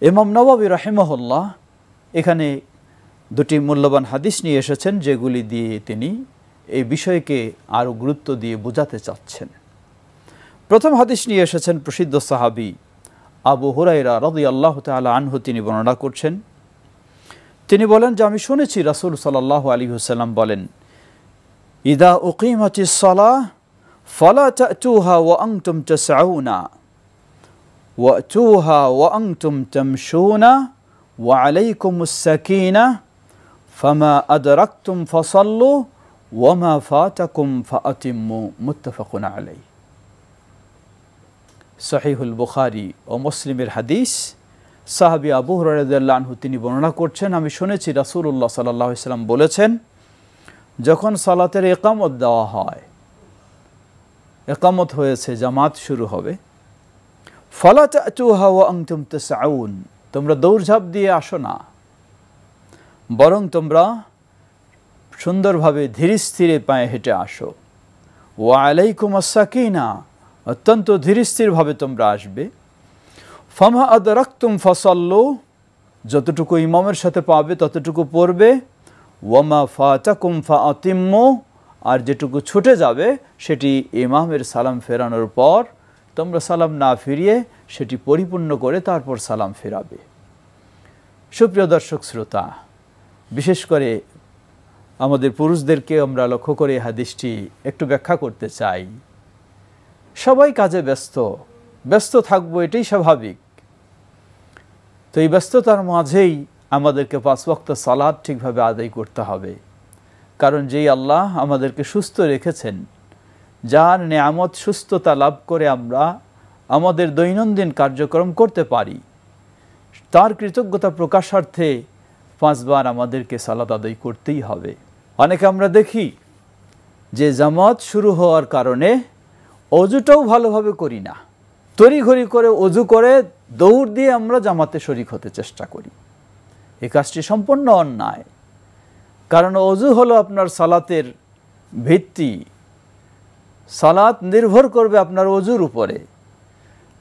ইমাম নববী রাহিমাহুল্লাহ এখানে দুটি মূল্যবান হাদিস নিয়ে এসেছেন, যেগুলি দিয়ে তিনি এই বিষয়কে আরও গুরুত্ব দিয়ে বোঝাতে চাচ্ছেন। প্রথম হাদিস নিয়ে এসেছেন প্রসিদ্ধ সাহাবী আবু হুরায়রা রাদিয়াল্লাহু তাআলা আনহু। তিনি বর্ণনা করছেন, তিনি বলেন যে আমি শুনেছি রাসূল সাল্লাল্লাহু আলাইহি ওয়াসাল্লাম বলেন, ইদা উকিমাতিস সালাহ ফালা তা'তুহা ওয়া আনতুম তাসআউনা ওয়া'তুহা ওয়া আনতুম তামশুনা ওয়া আলাইকুমুস সাকিনাহ ফামা আদরাকতুম ফাসাল্লু ওয়া মা ফাতাকুম ফাআতিম্মু, মুত্তাফাকুন আলাইহি। সহিহুল বুখারী ও মুসলিমের হাদিস। সাহাবী আবু হুরায়রা রাদিয়াল্লাহু আনহু তিনি বর্ণনা করছেন, আমি শুনেছি রাসূলুল্লাহ সাল্লাল্লাহু আলাইহি ওয়াসাল্লাম বলেছেন, যখন সালাতের ইকামত দেওয়া হয়, ইকামত হয়েছে, জামাত শুরু হবে, ফালা তা'তুহা ওয়া আনতুম তাসআউন, তোমরা দৌড়ঝাঁপ দিয়ে আসো না, বরং তোমরা সুন্দরভাবে ধীরে স্থিরে পায়ে হেঁটে আসো। ওয়া আলাইকুমুস সাকিনা, অত্যন্ত ধীরস্থিরভাবে তোমরা আসবে। ফামা আদরাকতুম ফাসাল্লু, যতটুকু ইমামের সাথে পাবে ততটুকু পড়বে। ওয়ামা ফাতাকুম ফাআতিম্মু, আর যেটুকু ছুটে যাবে সেটি ইমামের সালাম ফেরানোর পর তোমরা সালাম না ফিরিয়ে সেটি পরিপূর্ণ করে তারপর সালাম ফেরাবে। সুপ্রিয় দর্শক শ্রোতা, বিশেষ করে আমাদের পুরুষদেরকে আমরা লক্ষ্য করে হাদিসটি একটু ব্যাখ্যা করতে চাই। সবাই কাজে ব্যস্ত থাকবো, এটাই স্বাভাবিক। তো এই ব্যস্ততার মাঝেই আমাদেরকে 5 ওয়াক্ত সালাত ঠিকভাবে আদায় করতে হবে। কারণ যেই আল্লাহ আমাদেরকে সুস্থ রেখেছেন, যার নেয়ামত সুস্থতা লাভ করে আমরা আমাদের দৈনন্দিন কার্যক্রম করতে পারি, তার কৃতজ্ঞতা প্রকাশার্থে 5 বার আমাদেরকে সালাত আদায় করতেই হবে। অনেকে আমরা দেখি যে জামাত শুরু হওয়ার কারণে অজুটাও ভালোভাবে করি না, তড়িঘড়ি করে অজু করে দৌড় দিয়ে আমরা জামাতে শরীক হতে চেষ্টা করি। এই কাজটি সম্পূর্ণ অন্যায়। কারণ অজু হলো আপনার সালাতের ভিত্তি। সালাত নির্ভর করবে আপনার অজুর উপরে।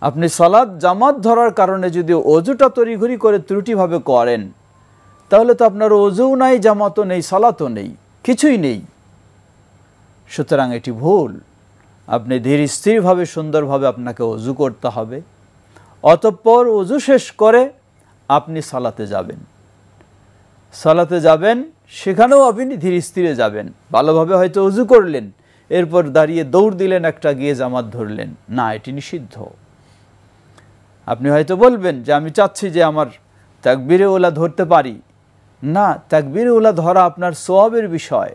আপনি সালাত জামাত ধরার কারণে যদি অজুটা তড়িঘড়ি করে ত্রুটিভাবে করেন, তাহলে তো আপনার অজুও নাই, জামাতও নেই, সালাতও নেই, কিছুই নেই। সুতরাং এটি ভুল। আপনি ধীর স্থিরভাবে সুন্দরভাবে আপনাকে অজু করতে হবে। অতঃপর অজু শেষ করে আপনি সালাতে যাবেন, সেখানেও আপনি ধীর স্থিরে যাবেন। ভালোভাবে হয়তো অজু করলেন, এরপর দাঁড়িয়ে দৌড় দিলেন, একটা গিয়ে জামাত ধরলেন না, এটি নিষিদ্ধ। আপনি হয়তো বলবেন যে আমি চাচ্ছি যে আমার তাকবীরে উলা ধরতে পারি। না, তাকবীরে উলা ধরা আপনার সওয়াবের বিষয়।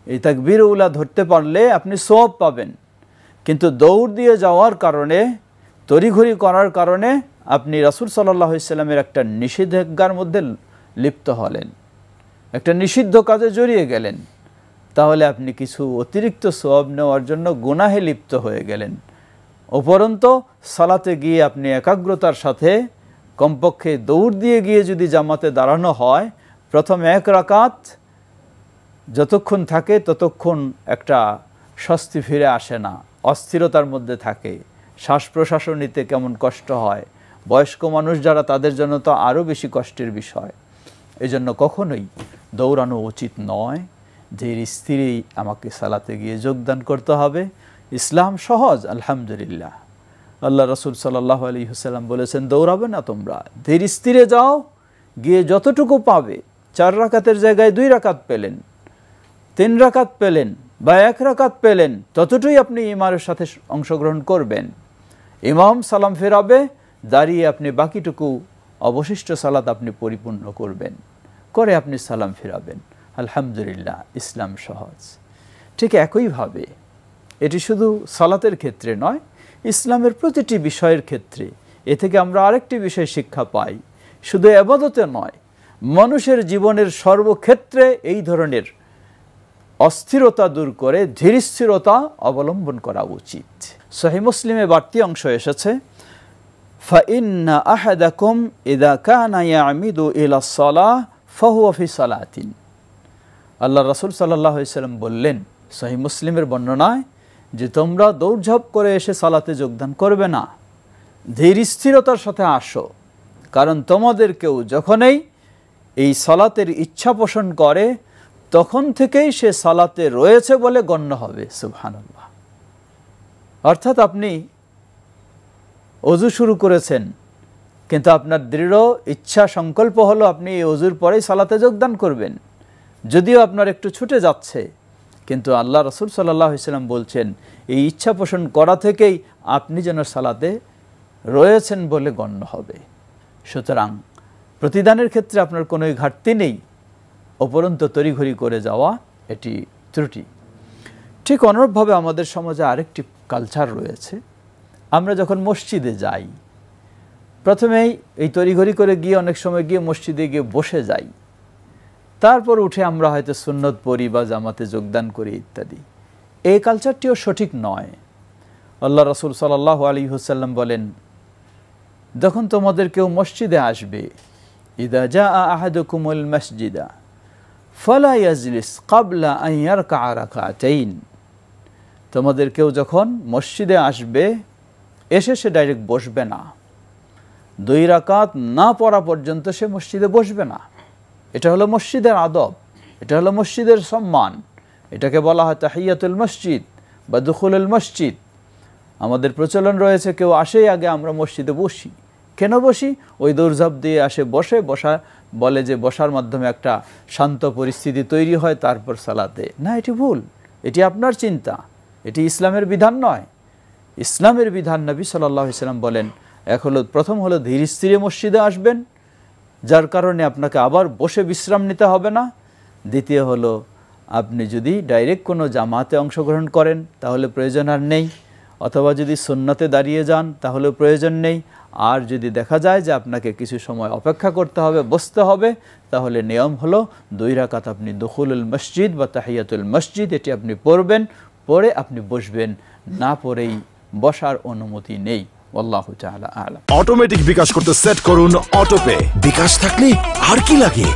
এই তাকবীরে উলা ধরতে পারলে আপনি সওয়াব পাবেন। কিন্তু দৌড় দিয়ে যাওয়ার কারণে, তড়িঘড়ি করার কারণে আপনি রাসূল সাল্লাল্লাহু আলাইহি ওয়াসাল্লামের একটা নিষেধাজ্ঞার মধ্যে লিপ্ত হলেন, একটা নিষিদ্ধ কাজে জড়িয়ে গেলেন। তাহলে আপনি কিছু অতিরিক্ত সওয়াব নেওয়ার জন্য গুনাহে লিপ্ত হয়ে গেলেন। উপরন্তু সালাতে গিয়ে আপনি একাগ্রতার সাথে কমপক্ষে দৌড় দিয়ে গিয়ে যদি জামাতে দাঁড়ানো হয়, প্রথম 1 রাকাত যতক্ষণ থাকে ততক্ষণ একটা স্বস্তি ফিরে আসে না, অস্থিরতার মধ্যে থাকে, শ্বাস প্রশ্বাস নিতে কেমন কষ্ট হয়। বয়স্ক মানুষ যারা, তাদের জন্য তো আরও বেশি কষ্টের বিষয়। এজন্য কখনোই দৌড়ানো উচিত নয়। ধীর স্থিরেই আমাকে সালাতে গিয়ে যোগদান করতে হবে। ইসলাম সহজ, আলহামদুলিল্লাহ। আল্লাহ রাসূল সাল্লাল্লাহু আলাইহি ওয়াসাল্লাম বলেছেন, দৌড়াবে না তোমরা, ধীর স্থিরে যাও, গিয়ে যতটুকু পাবে, 4 রাকাতের জায়গায় 2 রাকাত পেলেন, 3 রাকাত পেলেন বা 1 রাকাত পেলেন, ততটুকুই আপনি ইমামের সাথে অংশগ্রহণ করবেন। ইমাম সালাম ফেরাবে, দাঁড়িয়ে আপনি বাকিটুকু অবশিষ্ট সালাত আপনি পরিপূর্ণ করবেন, করে আপনি সালাম ফেরাবেন। আলহামদুলিল্লাহ, ইসলাম সহজ। ঠিক একইভাবে এটি শুধু সালাতের ক্ষেত্রে নয়, ইসলামের প্রতিটি বিষয়ের ক্ষেত্রে এ থেকে আমরা আরেকটি বিষয় শিক্ষা পাই। শুধু ইবাদতে নয়, মানুষের জীবনের সর্বক্ষেত্রে এই ধরনের অস্থিরতা দূর করে ধীরস্থিরতা অবলম্বন করা উচিত। সহিহ মুসলিমে বাড়তি অংশ এসেছে, ফাইন্না আহাদাকুম ইযা কানা ইয়ামিদু ইলা সালাহ ফাহুয়া ফি সালাতিন। আল্লাহ রাসূল সাল্লাল্লাহু আলাইহি ওয়াসাল্লাম বললেন সহিহ মুসলিমের বর্ণনায় যে তোমরা দৌড়ঝাঁপ করে এসে সালাতে যোগদান করবে না, ধীর স্থিরতার সাথে আসো। কারণ তোমাদের কেউ যখনই এই সালাতের ইচ্ছা পোষণ করে তখন থেকেই সে সালাতে রয়েছে বলে গণ্য হবে। সুবহানাল্লাহ। অর্থাৎ আপনি ওযু শুরু করেছেন, কিন্তু আপনার দৃঢ় ইচ্ছা সংকল্প হলো আপনি এই ওযুর পরেই সালাতে যোগদান করবেন, যদিও আপনার একটু ছুটে যাচ্ছে, কিন্তু আল্লাহ রাসূল সাল্লাল্লাহু আলাইহি ওয়াসাল্লাম বলছেন এই ইচ্ছা পোষণ করা থেকেই আপনি যেন সালাতে রয়েছেন বলে গণ্য হবে। সুতরাং প্রতিদানের ক্ষেত্রে আপনার কোনো ঘাটতি নেই, উপরন্তু তড়িঘড়ি করে যাওয়া এটি ত্রুটি। ঠিক অনুরূপভাবে আমাদের সমাজে আরেকটি কালচার রয়েছে। আমরা যখন মসজিদে যাই, প্রথমেই এই তড়িঘড়ি করে গিয়ে অনেক সময় গিয়ে মসজিদে গিয়ে বসে যাই, তারপর উঠে আমরা হয়তো সুন্নত পড়ি বা জামাতে যোগদান করি ইত্যাদি। এই কালচারটিও সঠিক নয়। আল্লাহ রাসূল সাল্লাল্লাহু আলাইহি ওয়াসাল্লাম বলেন, যখন তোমাদের কেউ মসজিদে আসবে, ইদা জাআ আহাদুকুমুল মসজিদা ফালা ইয়াজলিস ক্বাবলা আন ইয়ারকা রাকাতাইন, তোমাদের কেউ যখন মসজিদে আসবে এসে সে ডাইরেক্ট বসবে না, 2 রাকাত না পড়া পর্যন্ত সে মসজিদে বসবে না। এটা হলো মসজিদের আদব, এটা হলো মসজিদের সম্মান, এটাকে বলা হয় তাহিয়াতুল মসজিদ বা দুখুলুল মসজিদ। আমাদের প্রচলন রয়েছে কেউ আসেই আগে আমরা মসজিদে বসি। কেন বসি? ওই দৌড়ঝাঁপ দিয়ে আসে, বসা বলে যে বসার মাধ্যমে একটা শান্ত পরিস্থিতি তৈরি হয়, তারপর সালাতে। না, এটি ভুল, এটি আপনার চিন্তা, এটি ইসলামের বিধান নয়। ইসলামের বিধান নবী সাল্লাল্লাহু আলাইহি ওয়াসাল্লাম বলেন, প্রথম হলো ধীর স্থিরে মসজিদে আসবেন, যার কারণে আপনাকে আবার বসে বিশ্রাম নিতে হবে না। দ্বিতীয় হলো আপনি যদি ডাইরেক্ট কোনো জামাতে অংশগ্রহণ করেন তাহলে প্রয়োজন আর নেই, অথবা যদি সুন্নতে দাঁড়িয়ে যান তাহলে প্রয়োজন নেই। আর যদি দেখা যায় যে আপনাকে কিছু সময় অপেক্ষা করতে হবে, বসতে হবে, তাহলে নিয়ম হলো 2 রাকাত আপনি দুখুলুল মসজিদ বা তাহিয়াতুল মসজিদ এটি আপনি পড়বেন, পড়ে আপনি বসবেন, না পড়েই বসার অনুমতি নেই। আল্লাহু তাআলা আ'লাম। অটোমেটিক বিকাশ করতে সেট করুন অটোপে। বিকাশ থাকলে আর কি লাগে।